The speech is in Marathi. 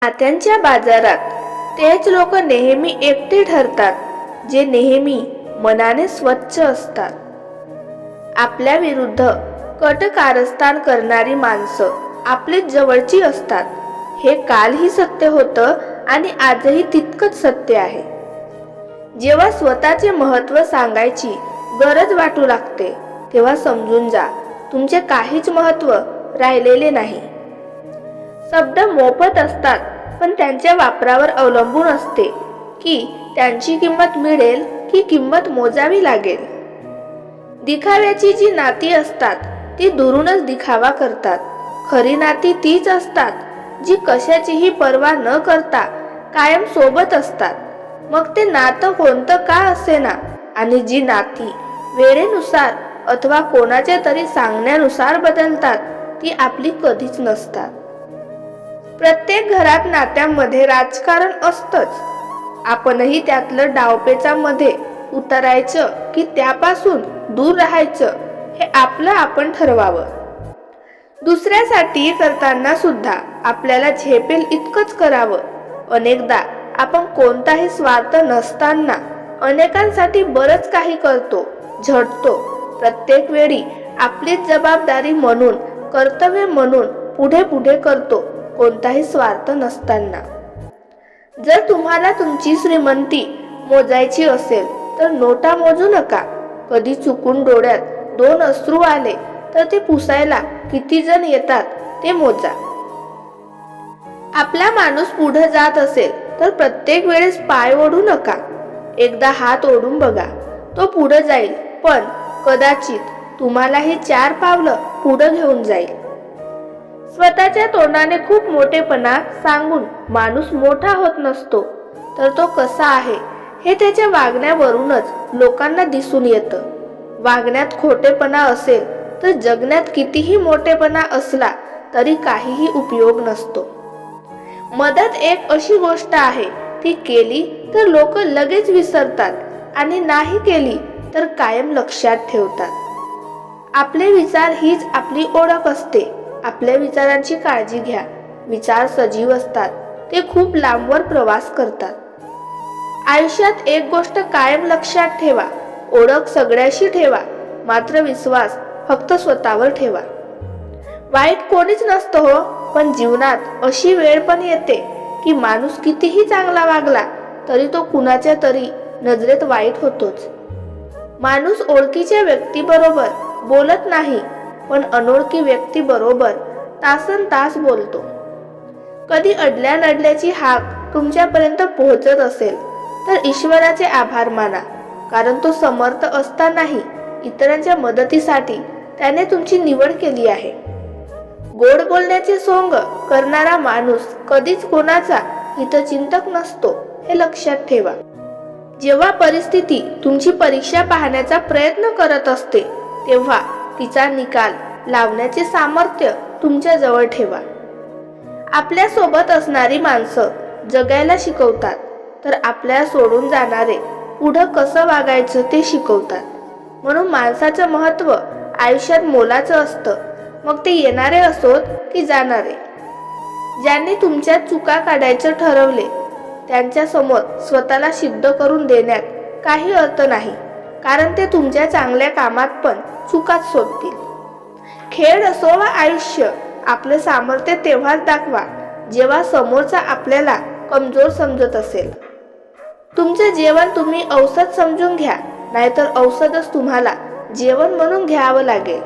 नात्यांच्या बाजारात तेच लोक नेहमी एकटे ठरतात जे नेहमी मनाने स्वच्छ असतात. आपल्या विरुद्ध कट कारस्थान करणारी माणसं आपली जवळची असतात. हे कालही सत्य होतं आणि आजही तितकंच सत्य आहे. जेव्हा स्वतःचे महत्त्व सांगायची गरज वाटू लागते तेव्हा समजून जा तुमचे काहीच महत्त्व राहिलेले नाही. शब्द मोफत असतात पण त्यांच्या वापरावर अवलंबून असते की त्यांची किंमत मिळेल की किंमत मोजावी लागेल. दिखाव्याची जी नाती असतात ती दुरूनच दिखावा करतात. खरी नाती तीच असतात जी कशाचीही पर्वा न करता कायम सोबत असतात. मग ते नातं कोणतं का असेना, आणि जी नाती वेळेनुसार अथवा कोणाच्या तरी सांगण्यानुसार बदलतात ती आपली कधीच नसतात. प्रत्येक घरात नात्यांमध्ये राजकारण असतंच. आपणही त्यातलं डावपेचामध्ये उतरायचं की त्यापासून दूर राहायचं हे आपलं आपण ठरवावं. दुसऱ्यासाठी करताना सुद्धा आपल्याला झेपेल इतकंच करावं. अनेकदा आपण कोणताही स्वार्थ नसताना अनेकांसाठी बरंच काही करतो, झटतो. प्रत्येक वेळी आपलीच जबाबदारी म्हणून, कर्तव्य म्हणून पुढे पुढे करतो, कोणताही स्वार्थ नसताना. जर तुम्हाला तुमची श्रीमंती मोजायची असेल तर नोटा मोजू नका. कधी चुकून डोळ्यात 2 अश्रू आले तर ते पुसायला किती जण येतात ते मोजा. आपला माणूस पुढे जात असेल तर प्रत्येक वेळेस पाय ओढू नका. एकदा हात ओढून बघा, तो पुढे जाईल, पण कदाचित तुम्हालाही 4 पावलं पुढे घेऊन जाईल. स्वतःच्या तोंडाने खूप मोठेपणा सांगून माणूस मोठा होत नसतो, तर तो कसा आहे हे त्याच्या वागण्यावरूनच लोकांना दिसून येतं. वागण्यात खोटेपणा असेल तर जगण्यात कितीही मोठेपणा असला तरी काहीही उपयोग नसतो. मदत एक अशी गोष्ट आहे, ती केली तर लोक लगेच विसरतात आणि नाही केली तर कायम लक्षात ठेवतात. आपले विचार हीच आपली ओळख असते. आपल्या विचारांची काळजी घ्या. विचार सजीव असतात, ते खूप लांबवर प्रवास करतात. आयुष्यात एक गोष्ट कायम लक्षात ठेवा, ओळख सगळ्याशी ठेवा, मात्र विश्वास फक्त स्वतःवर ठेवा. वाईट कोणीच नसतं हो, पण जीवनात अशी वेळ पण येते की माणूस कितीही चांगला वागला तरी तो कुणाच्या तरी नजरेत वाईट होतोच. माणूस ओळखीच्या व्यक्तीबरोबर बोलत नाही, पण अनोळखी व्यक्तीबरोबर तासनतास बोलतो. कधी अडल्या नडल्याची हाक तुमच्यापर्यंत पोहोचत असेल तर ईश्वराचे आभार माना, कारण तो समर्थ असतानाही इतरांच्या मदतीसाठी त्याने तुमची निवड केली आहे. गोड बोलण्याचे सोंग करणारा माणूस कधीच कोणाचा हितचिंतक नसतो, हे लक्षात ठेवा. जेव्हा परिस्थिती तुमची परीक्षा पाहण्याचा प्रयत्न करत असते तेव्हा तिचा निकाल लावण्याचे सामर्थ्य तुमच्या जवळ ठेवा. आपल्या सोबत असणारी माणसं जगायला शिकवतात, तर आपल्याला सोडून जाणारे पुढं कसं वागायचं ते शिकवतात. म्हणून माणसाचं महत्त्व आयुष्यात मोलाचं असतं, मग ते येणारे असोत की जाणारे. ज्यांनी तुमच्या चुका काढायचं ठरवले त्यांच्या समोर स्वतःला सिद्ध करून देण्यात काही अर्थ नाही, कारण ते तुमच्या चांगल्या कामात पण चुकाच शोधतील. खेळ असो वा आयुष्य, आपले सामर्थ्य तेव्हाच दाखवा जेव्हा समोरचा आपल्याला कमजोर समजत असेल. तुमचं जेवण तुम्ही औषध समजून घ्या, नाहीतर औषधच तुम्हाला जेवण म्हणून घ्यावं लागेल.